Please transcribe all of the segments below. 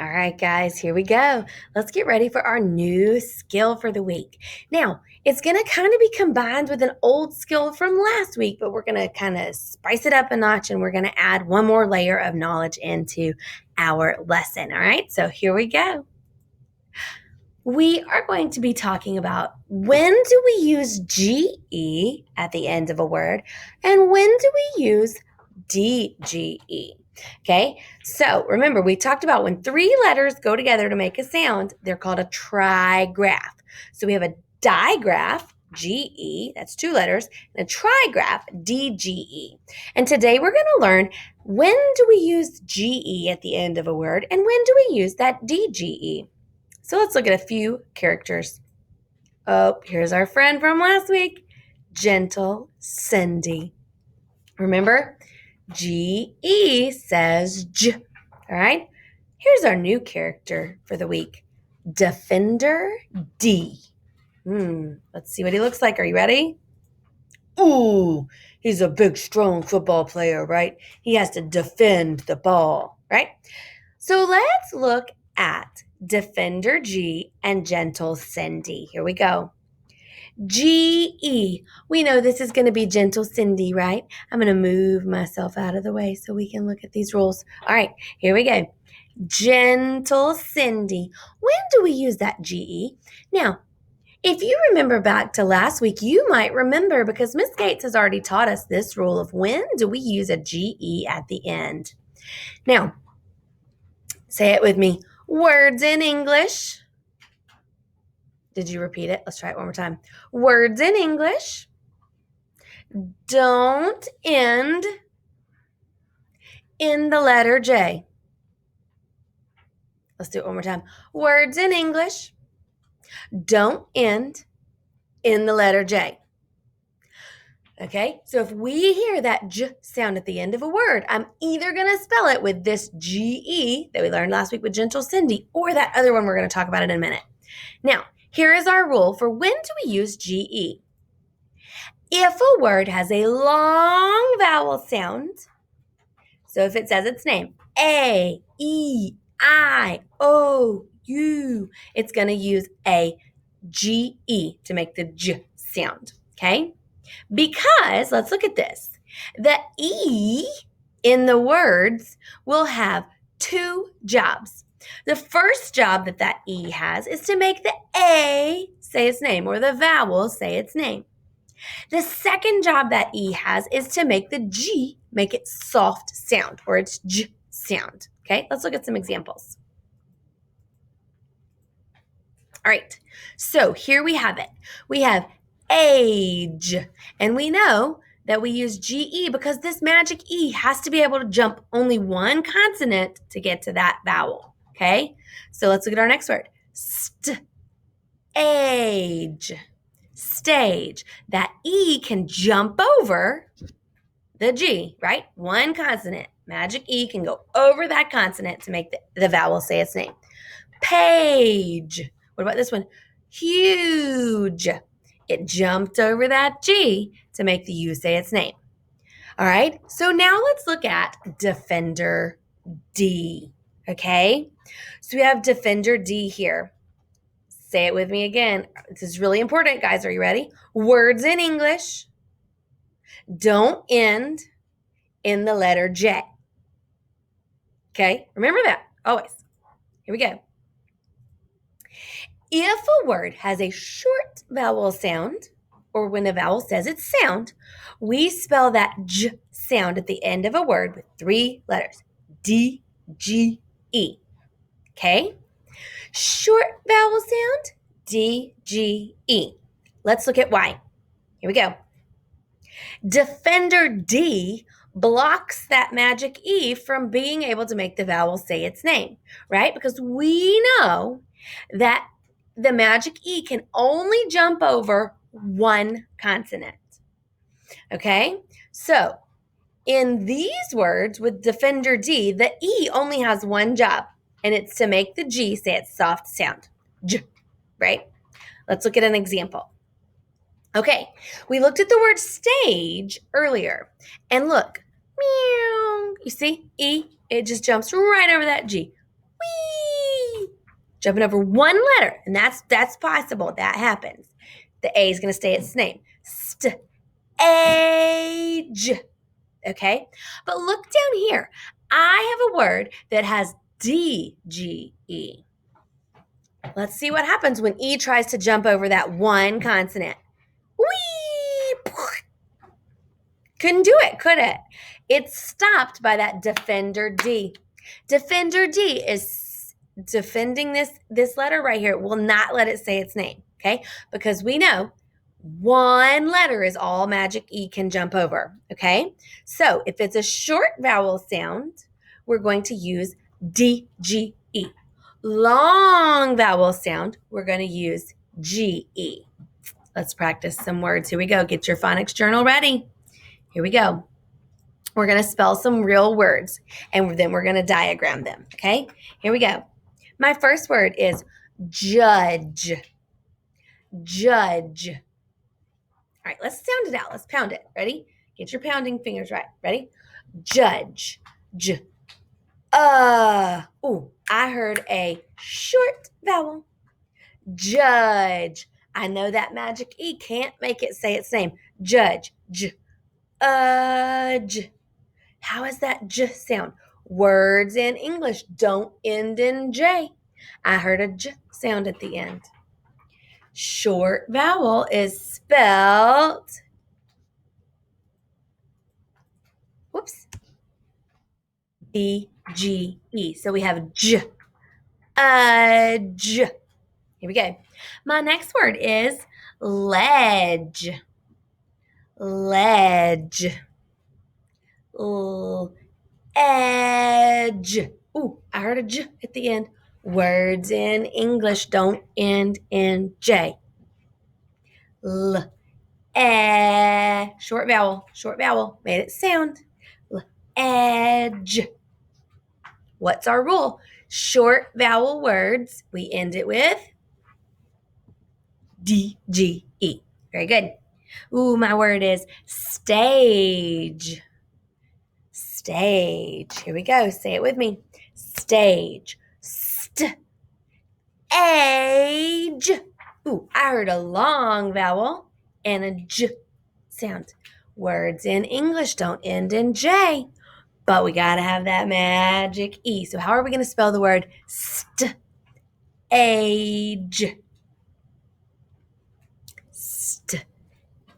All right, guys, here we go. Let's get ready for our new skill for the week. Now, it's going to kind of be combined with an old skill from last week, but we're going to kind of spice it up a notch and we're going to add one more layer of knowledge into our lesson. All right, so here we go. We are going to be talking about when do we use GE at the end of a word and when do we use DGE. Okay, so remember, we talked about when three letters go together to make a sound, they're called a trigraph. So we have a digraph, GE, that's two letters, and a trigraph, DGE. And today we're going to learn when do we use GE at the end of a word and when do we use that DGE. So let's look at a few characters. Oh, here's our friend from last week, Gentle Cindy. Remember? G-E says J. All right? Here's our new character for the week, Defender D. Let's see what he looks like. Are you ready? Ooh, he's a big, strong football player, right? He has to defend the ball, right? So let's look at Defender G and Gentle Cindy. Here we go. G-E. We know this is going to be Gentle Cindy, right? I'm going to move myself out of the way so we can look at these rules. All right, here we go. Gentle Cindy. When do we use that GE? Now, if you remember back to last week, you might remember because Miss Gates has already taught us this rule of when do we use a GE at the end. Now, say it with me. Words in English. Did you repeat it? Let's try it one more time. Words in English don't end in the letter J. Let's do it one more time. Words in English don't end in the letter J. Okay, so if we hear that J sound at the end of a word, I'm either going to spell it with this GE that we learned last week with Gentle Cindy or that other one we're going to talk about in a minute. Now, here is our rule for when do we use GE. If a word has a long vowel sound, so if it says its name, A, E, I, O, U, it's going to use a GE to make the J sound, okay? Because, let's look at this, the E in the words will have two jobs. The first job that E has is to make the A say its name or the vowel say its name. The second job that E has is to make the G make its soft sound or its J sound. Okay, let's look at some examples. All right, so here we have it. We have age, and we know that we use GE because this magic E has to be able to jump only one consonant to get to that vowel. Okay, so let's look at our next word. Age. Stage. That E can jump over the G, right? One consonant. Magic E can go over that consonant to make the vowel say its name. Page. What about this one? Huge. It jumped over that G to make the U say its name. All right, so now let's look at Defender D, okay? So we have Defender D here. Say it with me again. This is really important, guys. Are you ready? Words in English don't end in the letter J. Okay, remember that always. Here we go. If a word has a short vowel sound, or when a vowel says its sound, we spell that J sound at the end of a word with three letters, D, G, E. Okay? Short vowel sound, D, G, E. Let's look at why. Here we go. Defender D blocks that magic E from being able to make the vowel say its name, right? Because we know that the magic E can only jump over one consonant. Okay? So, in these words with Defender D, the E only has one job, and it's to make the G say its soft sound. J, right? Let's look at an example. Okay, we looked at the word stage earlier, and look, meow, you see, E, it just jumps right over that G. jumping over one letter, and that's possible. That happens. The A is going to stay its name. Age. Okay? But look down here. I have a word that has D-G-E. Let's see what happens when E tries to jump over that one consonant. Whee! Couldn't do it, could it? It's stopped by that defender D. Defender D is defending this letter right here. It will not let it say its name, okay? Because we know one letter is all magic E can jump over, okay? So if it's a short vowel sound, we're going to use D-G-E. Long vowel sound, we're going to use G-E. Let's practice some words. Here we go. Get your phonics journal ready. Here we go. We're going to spell some real words, and then we're going to diagram them, okay? Here we go. My first word is judge. Judge. All right, let's sound it out. Let's pound it. Ready? Get your pounding fingers right. Ready? Judge. J. Ooh, I heard a short vowel. Judge. I know that magic E can't make it say its name. Judge. J. J. How is that J sound? Words in English don't end in J. I heard a J sound at the end. Short vowel is spelled, whoops, D-G-E. So we have J. J. Here we go. My next word is ledge. Ledge. Edge. Ooh, I heard a J at the end. Words in English don't end in J. Short vowel, made it sound. Edge. What's our rule? Short vowel words, we end it with D-G-E. Very good. Ooh, my word is stage. Stage. Here we go. Say it with me. Stage. Age. Ooh, I heard a long vowel and a J sound. Words in English don't end in J, but we got to have that magic E. So how are we going to spell the word age?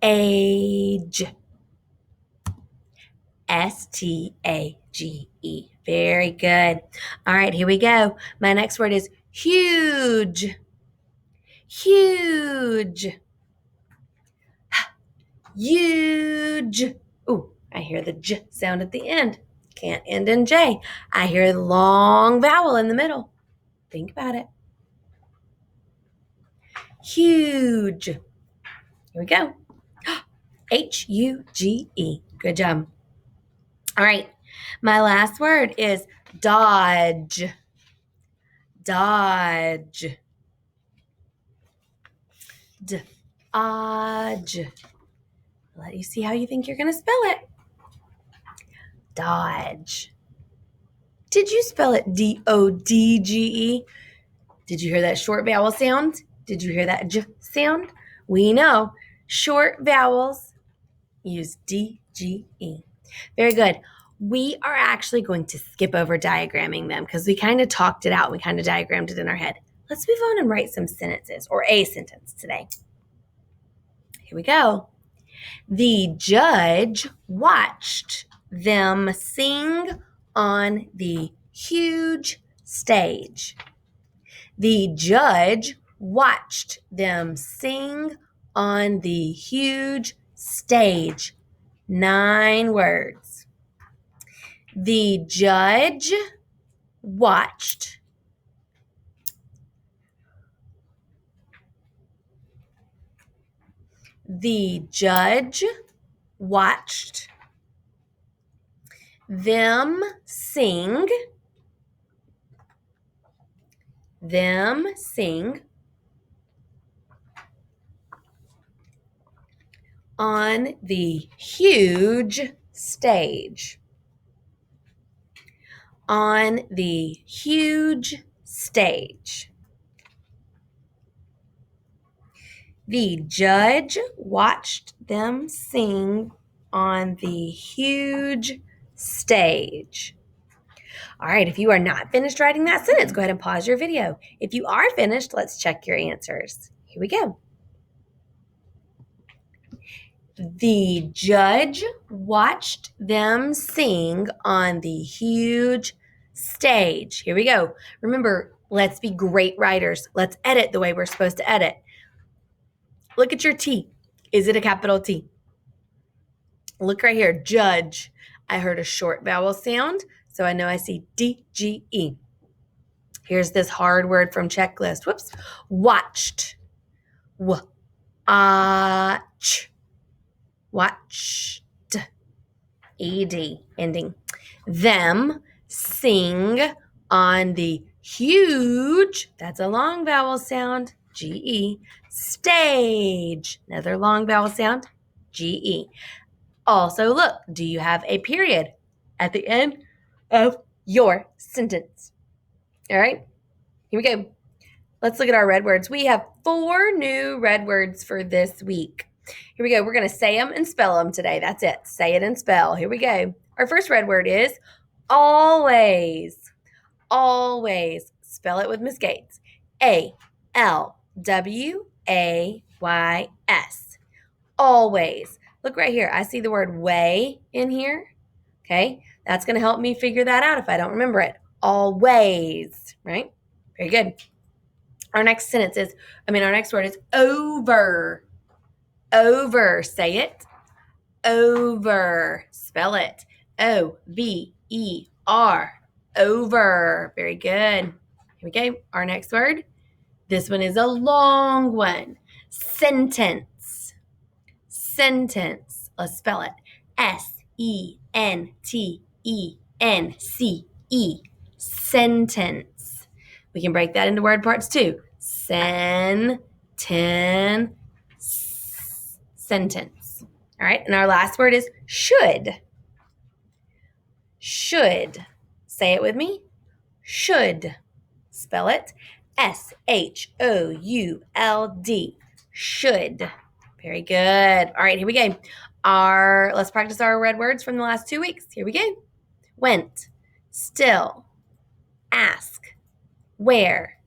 Age. S-T-A-G-E. Very good. All right, here we go. My next word is huge. Huge. Huge. Ooh, I hear the J sound at the end. Can't end in J. I hear the long vowel in the middle. Think about it. Huge. Here we go. H-U-G-E. Good job. All right. My last word is dodge. Dodge. Dodge. Let you see how you think you're going to spell it. Dodge. Did you spell it D-O-D-G-E? Did you hear that short vowel sound? Did you hear that J sound? We know short vowels use D-G-E. Very good. We are actually going to skip over diagramming them because we kind of talked it out. We kind of diagrammed it in our head. Let's move on and write some sentences, or a sentence today. Here we go. The judge watched them sing on the huge stage. The judge watched them sing on the huge stage. 9 words. The judge watched. The judge watched them sing. Them sing on the huge stage. On the huge stage. The judge watched them sing on the huge stage. All right, if you are not finished writing that sentence, go ahead and pause your video. If you are finished, let's check your answers. Here we go. The judge watched them sing on the huge stage. Here we go. Remember, let's be great writers. Let's edit the way we're supposed to edit. Look at your T. Is it a capital T? Look right here, judge. I heard a short vowel sound, so I know I see D-G-E. Here's this hard word from checklist. Whoops. Watched. W-a-ch. Watched. E-D. Ending. Them sing on the huge, that's a long vowel sound, G-E, stage. Another long vowel sound, G-E. Also, look, do you have a period at the end of your sentence? All right, here we go. Let's look at our red words. We have 4 new red words for this week. Here we go. We're going to say them and spell them today. That's it. Say it and spell. Here we go. Our first red word is always. Always. Spell it with Miss Gates. A-L-W-A-Y-S. Always. Look right here. I see the word way in here. Okay. That's going to help me figure that out if I don't remember it. Always. Right? Very good. Our next word is over. Over. Say it. Over. Spell it. O-V-E-R. Over. Very good. Here we go. Our next word. This one is a long one. Sentence. Sentence. Let's spell it. S-E-N-T-E-N-C-E. Sentence. We can break that into word parts too. Sentence. All right. And our last word is should. Should. Say it with me. Should. Spell it. S-H-O-U-L-D. Should. Very good. All right, here we go. Let's practice our red words from the last 2 weeks. Here we go. Went. Still. Ask. Where.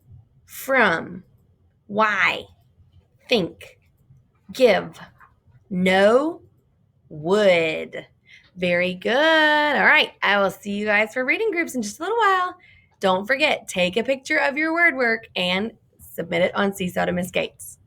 From. Why. Think. Give. No. Would. Very good. All right. I will see you guys for reading groups in just a little while. Don't forget, take a picture of your word work and submit it on Seesaw to Miss Gates.